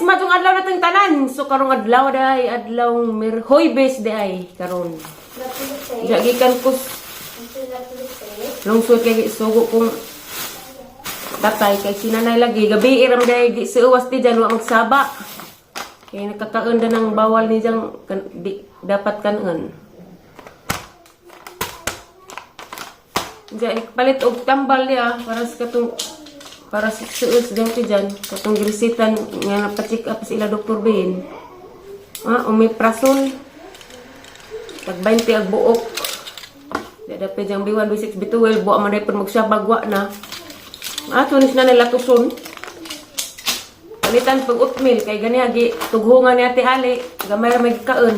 matong adlaw natong tanan. So karong adlaw day, adlaw Hoybes day karon. Gikan ko lungsod kay sugo kong tatay kay sinanay lagi gabi iram day di suwas ti jan wa magsaba. Kay nakakaon da ng bawal ni jang di dapat kanon. Diyan palit og tambal dia para sa suos din ti jan katong girisitan nga napacheck up sila Dr. Ben. Omeprazole tag 20 ag buok. Dada pe jang B1 B6 B12 buak man daypon magsabagwa na. Tunis na nilatuson. Palitan pag oatmeal kay gani agi tughungan ni Ate Ali gamay ra may kaon.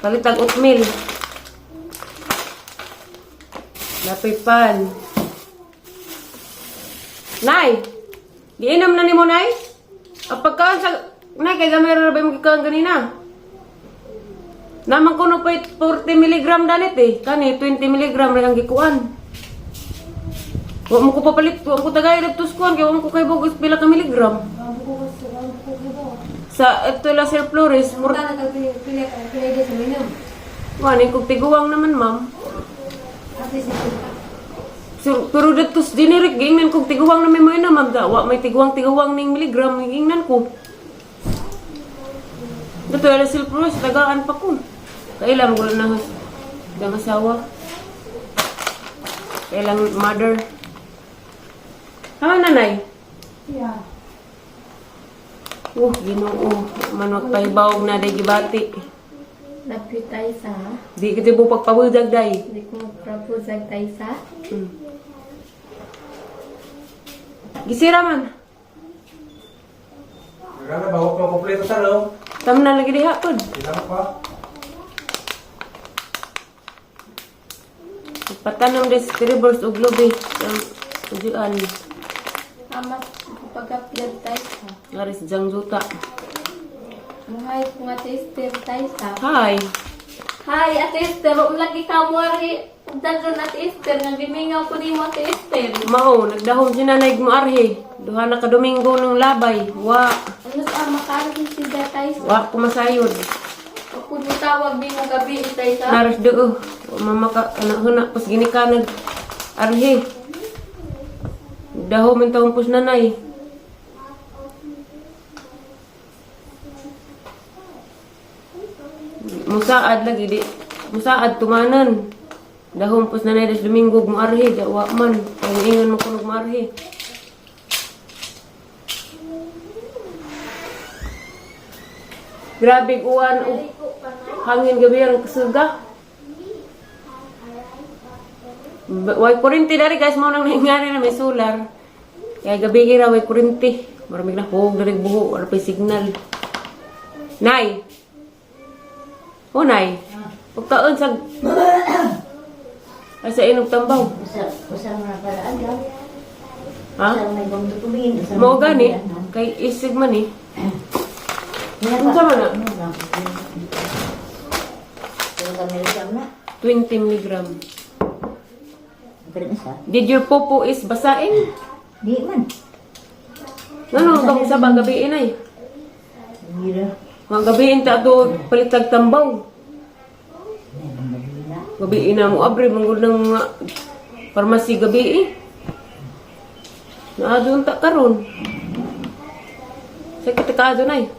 Palitag oatmeal. Napipan. Nay, giinom na ni mo, Nay? Pagkaan sa... Nay, kay gamay ra ba yung gikaon ganina? Naman kuno pa 40 mg dalit eh. Kani, 20 mg rin ang gikuan. Huwag mo ko papalit, huwag ko tagay reptus kuan, kaya huwag mo ko kay bugos pila ka miligram. Sa ito la Sir Flores, wani kog tiguang naman, ma'am. Pero datos generic gingnan kog tiguang na may mo ina ma'am da. Wa may tiguang ning miligram gingnan ko. Dato ala Sir Flores tagaan pa ko. Kailan mo na ng asawa. Kailang mother. Nanay? Yeah. Ginoo. Man magpahibawog na day gibati. Lapit tayo sa... Di kita po pagpabudag day. Di ko magpapuzag tayo sa... Gisira man. Nagana ba ko kompleto sa no? Tam na lagi diha pod. Ilang pa? Patanong des reverse og lobe. Tujuan. Amat pagkapilad tayo sa... Ngaris jang juta. Muhay kung Ate Esther tayo sa... Hi. Hi, Ate Esther. Lagi ka mo ari. Dadron Ate Esther. Nga gimingaw ko ni mo Ate Esther. Mao, nagdahom si nanay mo arhe. Duha na ka Domingo ng labay. Wa. Ano sa makarin si tayo sa... Wa kumasayod. Kung tawag din mo gabi tayo sa... Naras deo. Mama ka anak pas gini ka nag arhe. Dahom intawon pus nanay. Musaad lagi di. Musaad tumanan. Dahom pus nanay des Domingo mo arhe. Wa man. Kaya ingon mo kunog mo arhe. Grabe uwan o hangin gabi ang kasuga. Way kurinti dari guys, mo nang nangyari na may solar. Kaya gabi ira way kurinti. Maraming na hog dari buho, wala pa signal. Nay. Nay. Pagkaon sa asa inog tambaw. Usang na para agaw. Ha? Usang na gong tukumin. Mao gani kay isig man eh. Unsa man na? na. 20 mg. Pero isa. Did your popo is basain? Di man. Ano tong sa gabi inay? Mira. Mga gabi ta ato palitag tambaw. Gabi ina mo abre mangod ng pharmacy gabi eh. Naadun ta karon. Sakit ka adun ay.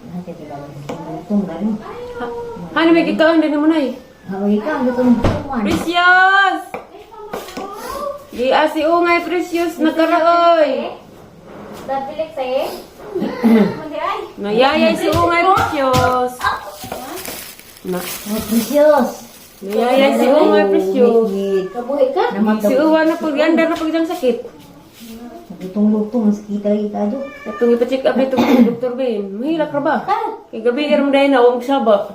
Tunggal. Hani may kikaon din mo nay. Haway ka, lutong tuwan. Precious! Di asi ungay Precious nakaraoy. Dabilik sa'yo? Mandi ay. Nayayay si ungay Precious. Na. Oh, precious. Nayayay si ungay Precious. Kabuhay ka? Si Uwa na pag andar na pag diyang sakit. Lutong-lutong, mas kita-kita dyan. Itong ipa-check up ito kay Dr. Ben. Mahilak ra ba? Kay gabi iram dahil na huwag saba.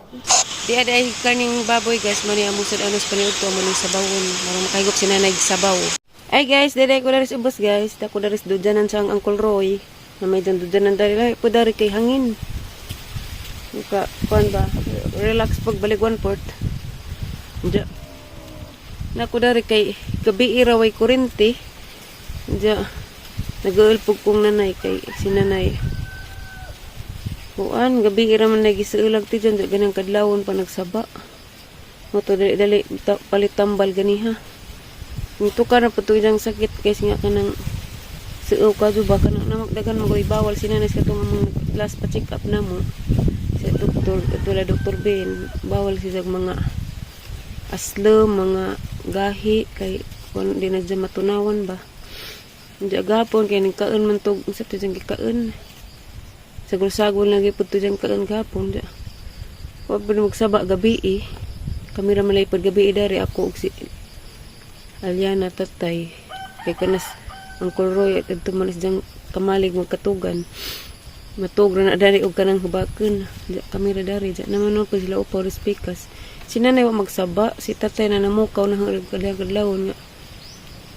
Di ada kaning baboy guys. Mani amusad anos paniog to mani sabawon. Marang makahigop si nanay sabaw. Ay guys, dede ko daris ubos guys. Dako daris dudanan sa Uncle Roy. Na may dudanan dali po dari kay hangin. Muka, kuan ba? Relax pag balik 1/4. Diya. Nako dari kay gabi iraway kurente. Diya. Nag-uulpog kong nanay kay si nanay. Kuan, gabi ira man lagi sa ulag ti dyan, ganang kadlawon pa nagsaba. Moto dali-dali, palit tambal ganiha. Ito ka na patuyang sakit, kasi nga ka ng suo ka ba, ka na namagdagan magoy bawal, sinanas ka itong mga last pa check up na mo. Sa doktor, tula Dr. Ben, bawal siya mga aslo, mga gahi, kay kung di na dyan matunawan ba. Hindi agapon, kaya nagkaan man to, sa ito dyan kikaan. Sagol-sagol lagi po ito dyan kaan gapon. Huwag pa na magsaba gabi eh. Kami ramalay pag gabi dari ako og si Aliana tatay. Kay kanas ang Roy at ito manas dyan kamalig magkatugan. Matug na dari og kanang hubaken. Kami ra dari dyan naman no pag sila upaw respikas. Si nanay wa magsaba, si tatay na namukaw na hanggang kadlawon nga.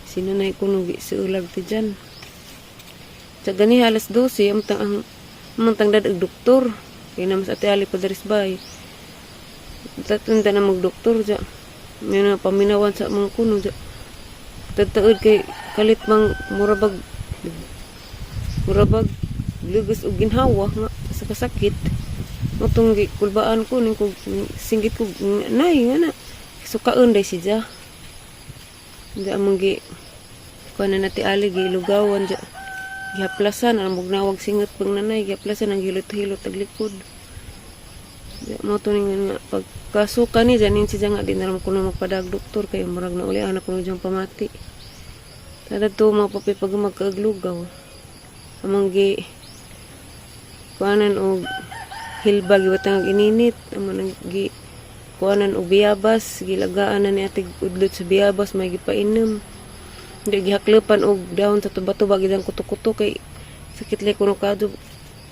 Si nanay kuno gi sa ulag ti dyan. Sa gani alas 12 amtang dadag doktor. Kaya naman sa ate ali pa daris bay. Tatanda na magdoktor dya. May na paminawan sa mga kuno dya. Tataod kay kalit mang murabag lugas o ginhawa nga sa kasakit. Matong kulbaan ko ning singgit ko nay nga na. Sukaan day si dya. Dya amang kuana na ti ali gilugawan dya. Gihaplasan ang mugnawag singot pang nanay, gihaplasan ang hilot-hilot taglikod. Mo to ning nga pagkasuka ni janin si nga din naram kuno magpadag doktor kay murag na uli anak kuno jang pamati. Tada to mapapi pag magkaaglugaw. Amang gi kuanan og hilba giwatang ininit, amang gi kuanan og biyabas, gilagaan na ni atig udlot sa biyabas may gipainom. Hindi gihaklepan og daon sa tuba-tuba gidang kuto-kuto kay sakit lay kuno kadto.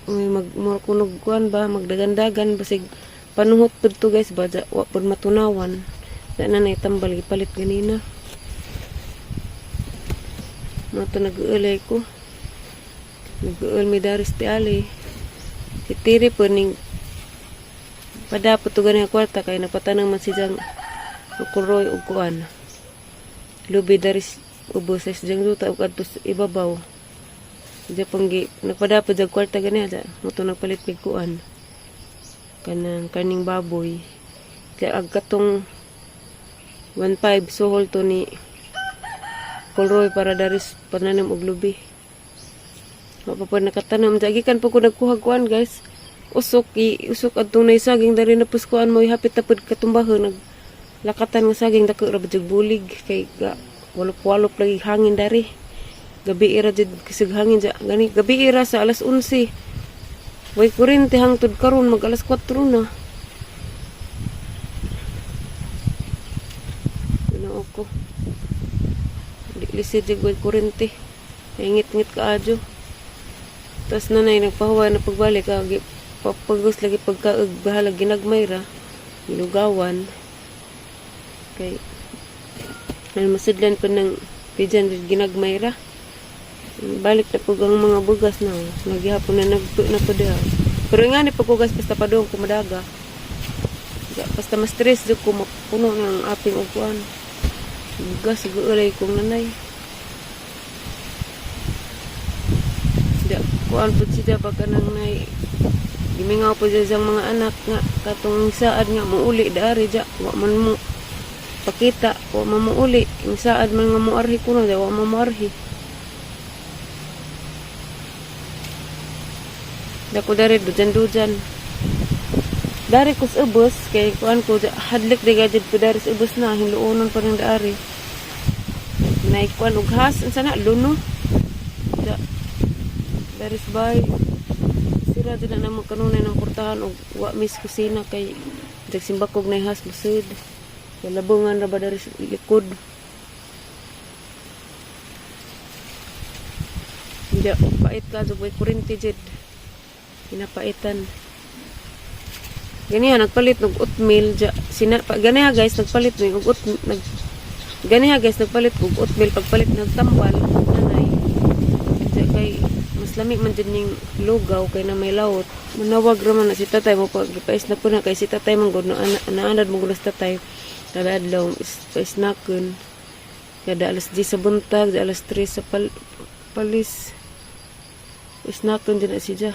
May magmurkunog kuan ba magdagandagan basig panuhot pud to guys ba wa pud matunawan da na nay tambal gipalit ganina mato nag-uulay ko nag-uul mi daris ti ali kitiri po ning padapot to ganina kwarta kay napatanang man si jang kuroy og kuan lubi daris ubos sa jang duta og adto ibabaw. Diya panggi, nagpadapad sa kwarta ganyan, moto nagpalit pigkuan. Kaning baboy. Kaya agkatong 1.5 suhol to ni Kulroy para daris pananim og lubi. Mapapad nakatanam. Gikan po ko nagkuha kuan guys. Usok adtong na saging dari na puskuan mo hapit tapod katumbahon. Naglakatan nga saging dako ra badyag bulig. Kay walop-walop lagi hangin dari. Gabi ira jud kisig hangin ja gani gabi ira sa alas 11 way kurente hangtod karon mag alas 4 na ano ako di lisod jud way kurente ngit-ngit kaadyo tas nanay nagpahuwa na pagbalik papagos lagi pagkaag bahala ginagmay ra gilugawan kay nan masudlan pa ng pijan ginagmay ra. Balik na po ang mga bugas na nagyapon na nagto na po diha. Pero nga ni pagkugas basta pa doon kumadaga. Basta mas stress do ko mapuno ng aping upuan. Bugas sigulay kong nanay. Di kuan po siya pagka nang nay. Gimingaw po siya sa mga anak nga katong saad nga muuli dari ja. Wa man mo pakita wa man muuli. Yung saad man nga muarhi kuno wa man muarhi. Dako dari dujan-dujan. Dari kus ubos kay kuan ko hadlik di gadid ko dari ubos na hinuonon pa ng dari. Nay kuan og has sana luno. Dari bay. Sira din na mo kanunay ng kurtahan og wa mis kusina kay jag simbakog nay has musud. Kay labungan ra ba dari likod. Hindi pait ka so boy kurente jud. Pinapaitan. Ganiha nagpalit ng oatmeal ganiha guys nagpalit ng ganiha guys nagpalit og oatmeal pagpalit nagtambal nanay. Kay mas lami man din ning lugaw kay na may lawot. Manawag ra man na si tatay mo pagipais na po na kay si tatay man gud naanad mo gud tatay. Kada adlaw isnakon. Kada alas 10 sa buntag, alas 3 sa palis. Isnakon din na siya.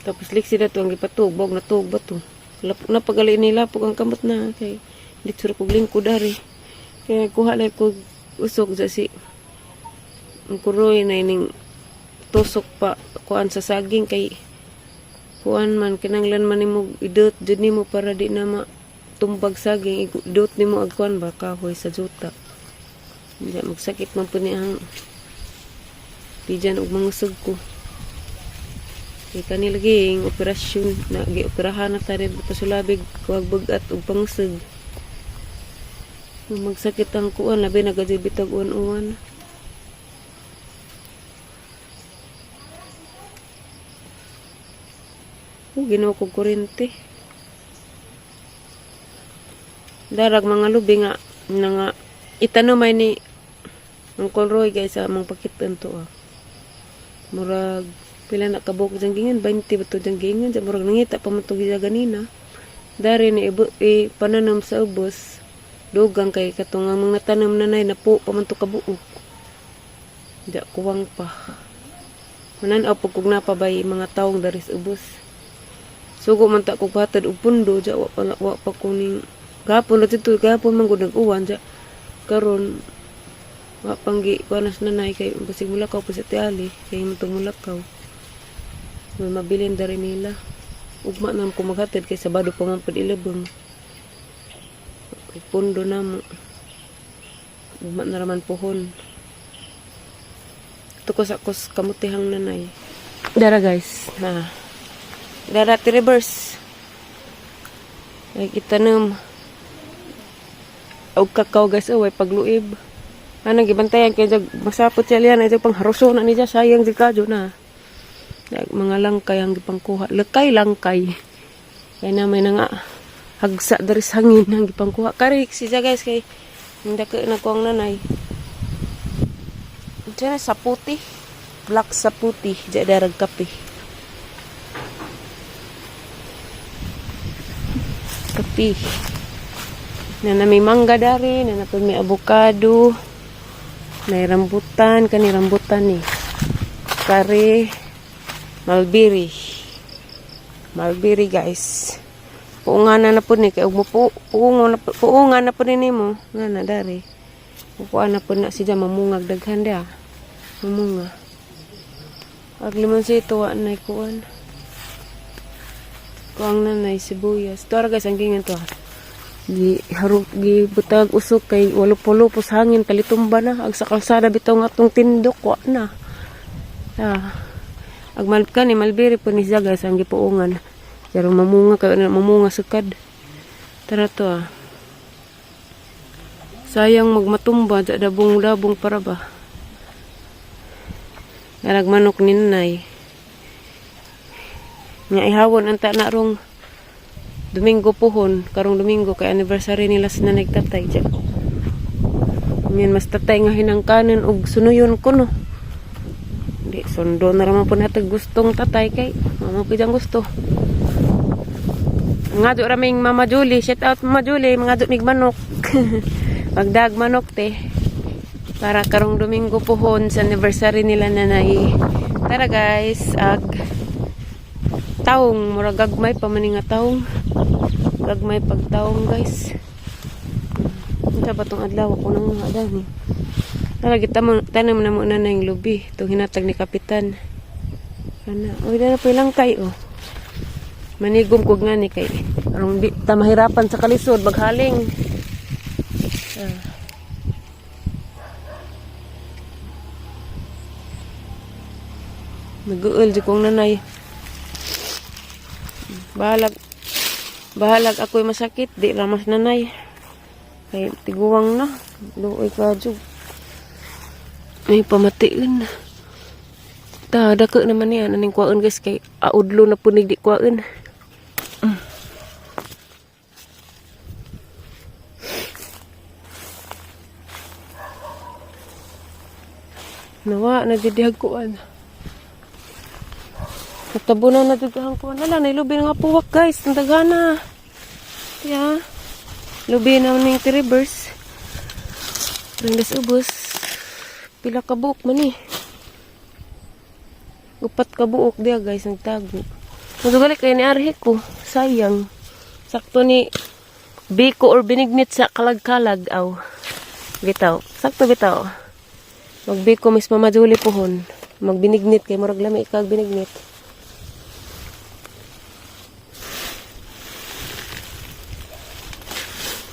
Tapos liksi na to ang ipatubog na tubog to. Napagali nila pag ang kamot na kay dito ko lingkod dari. Kaya kuha lang ko usok sa si ang kuroy na ining tusok pa kuan sa saging kay kuan man kinanglan man nimo idot jud nimo para di na matumbag saging idot nimo ag kuan ba kahoy sa juta. Hindi magsakit man po ang pijan og mangusog ko. Kay kanilaging operasyon na gi-operahan na tayo pasulabig kuwag bugat og pangusog. Magsakit ang kuan labi nagadibitag uwan-uwan. Ginawa ko kuryente. Darag mga lubi nga itanumay ni ang konroy guys amang pakitan to murag pila na kabuk jang gingan 20 beto jang gingan jang murag nangita pa man to ganina dari ni pananom sa ubos dugang kay katong ang mga tanom nanay na po pa man to kabuok ja kuwang pa manan-aw pag kung napabay mga taong dari sa ubos sugo man ta kog patad og pundo ja wa pa kuning gapon na dito gapon man gud nag-uwan ja karon wa panggi panas nanay kay basig mulakaw pa sa tiali kay mutong mulakaw may mabilin dari nila ugma nam ko maghatid kay sabado pa man pud ilabong pundo na mo ugma na raman pohon tukos akos kamutihang nanay dara guys na dara ti reverse ay itanam og kakao guys away pagluib anang gibantayan kay jag masapot siya liyan ay pang haruso na niya sayang di kadyo na mga langkay ang gipangkuha lekay langkay kay na may nga hagsa dari sa hangin ang gipangkuha karik siya guys kay hindi ka na ko ang nanay diyan sa puti black sa puti diyan darag kape na may mangga dari na napod may avocado may rambutan kani rambutan ni kare mulberry guys puungan na po ni kay ug puungan na po ni mo nga na dari pupuan na po na siya mamungag daghan dia mamunga ag limon si tuwa na kuan kuang nanay sibuyas tuwa guys ang gingan to gi butag usok kay walupo-lupos hangin kalitumba na ag sa kalsada bitaw nga tong tindok wa na ag malkan ni malbiri po ni siya guys ang gipuungan pero mamunga sukad tara to sayang magmatumba da dabong para ba manok ni nanay nga ihawon anta na rong Domingo pohon karong Domingo kay anniversary nila sa nanay tatay dyan. Yan mas tatay nga hinangkanan og sunuyon ko no. Di sundo na raman po natag gustong tatay kay mama ko dyan gusto. Nga do raming Mama Julie, shout out Mama Julie, mga do mig manok. Pagdag manok te. Para karong Domingo pohon sa anniversary nila nanay. Tara guys, taong murag gagmay pa man nga taong gagmay pagtaong guys unsa ba tong adlaw ko nang adani talagi tanam na mo na yung lubi itong hinatag ni kapitan ana oy na po ilang kay manigom ko nga ni kay arong di ta mahirapan sa kalisod baghaling nag-uul di kong nanay bahalag ako'y masakit di ramas nanay kay tiguwang na luoy kadyo may pamatiin ta dako naman yan aning kuwaon guys kay audlo na punig di kuwaon nawa nagdidihag kuan tabunan na dito ang kuwan. Wala, nilubi na nga puwak guys. Ang dagana. Yeah. Lubi na ning reverse. Rindas ubos. Pila ka buok man eh. Upat ka buok dia guys. Nagtago. Masugali kayo ni Arhe ko. Sayang. Sakto ni biko or binignit sa kalag-kalag. Aw. Bitaw. Sakto bitaw. Magbiko mis mamajuli pohon. Magbinignit kay murag lami ikag binignit.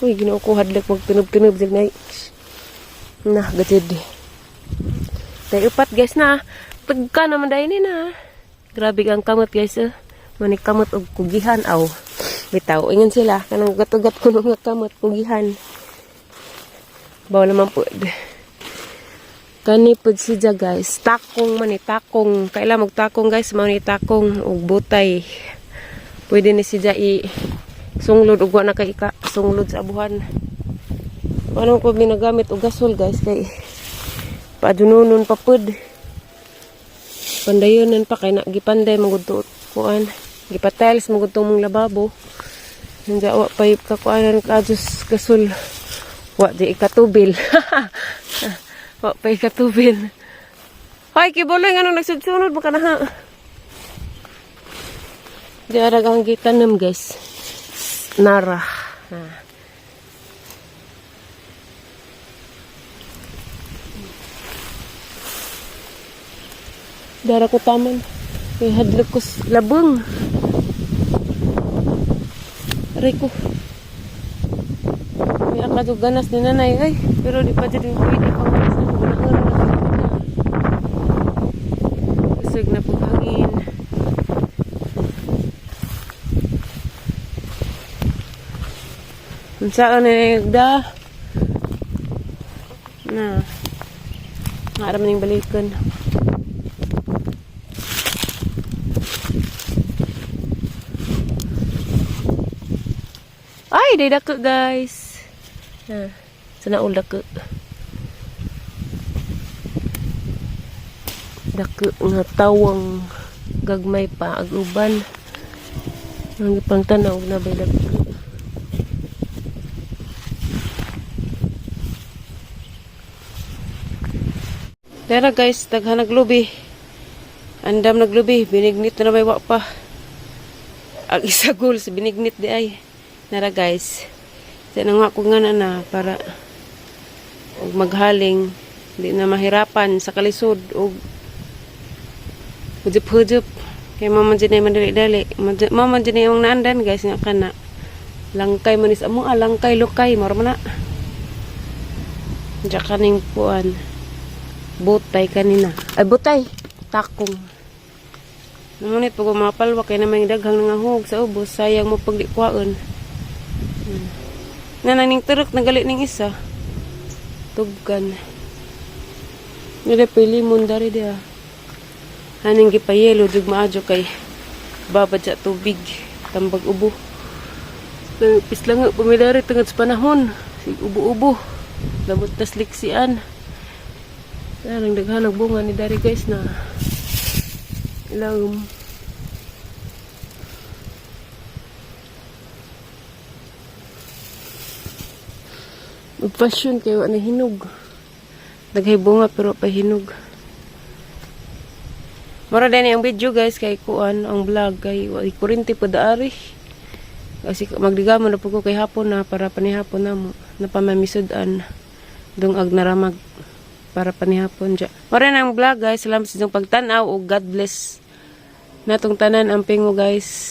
Uy, ginoo ko hadlak magtinub-tinub sig nay. Nah, gatid. Tay upat guys na. Pagka naman dahil ni na. Grabe ang kamot guys. Manik kamot og kugihan aw. Bitaw, ingon sila. Kanang gatugat ko nga kamot kugihan. Bawa naman po. Kani po siya guys. Takong mani, takong. Kailan magtakong guys. Mani takong og butay. Pwede ni siya sunglod og wa na kay sunglod sa abuhan. Ano ko ginagamit og gasol guys kay padununon pa pud. Pandayonan pa kay nagipanday magudto kuan. Gipatiles magudto mong lababo. Hindi wa pa kakuanan kadus gasol. Wa di ikatubil. Wa pa ikatubil. Hoy kibuloy ngano nagsudsunod mo kana ha. Di ara ang gitanam guys. Nara. Dara ko taman. May hadlok ko labong. Aray ko. May akadog ganas ni nanay. Ay, pero di pa dyan pwede pang ganas na. Kusog na po hangin. Saan na nagda? Na. Harap na yung balikan. Ay, day dako guys. Sana ul dako. Dako nga tawang gagmay pa aguban. Ang ipang tanaw na bay dako. Tara guys, daghan naglubi. Andam naglubi, binignit na may wa pa. Ang isagol sa binignit di ay. Tara guys. Sa nga ko nga na para og maghaling di na mahirapan sa kalisod og hujup-hujup. Kay mama dyan ay madali-dali. Mama dyan ay yung naandan guys nga kana. Langkay manis amo, langkay lukay, mara na. Diyan kaning puan. Butay kanina. Ay, butay. Takong. Namunit pag mapalwa kay naman yung daghang nangahog sa ubos. Sayang mo pag dikwaon. Nananing turok, nagali ning isa. Tuggan. Nila pa limon dari dia. Haning gipayelo, dug maadyo kay babad sa tubig. Tambag ubo. Pislang pumidari tungod sa panahon. Sig ubo-ubo. Labot tas liksian. Ang daghan ng bunga ni dari guys na ilawom. Magpasyon kayo na hinog. Daghay bunga pero pa hinog. Mara din ang video guys kay kuan ang vlog kay kurinti pa daari. Kasi magdigamon na po ko kay hapon na para panihapon na mo na pamamisudan dong ag naramag para panihapon dya. Mara na ang vlog guys. Salamat sa inyong pagtanaw o God bless natong tanan ang pingo guys.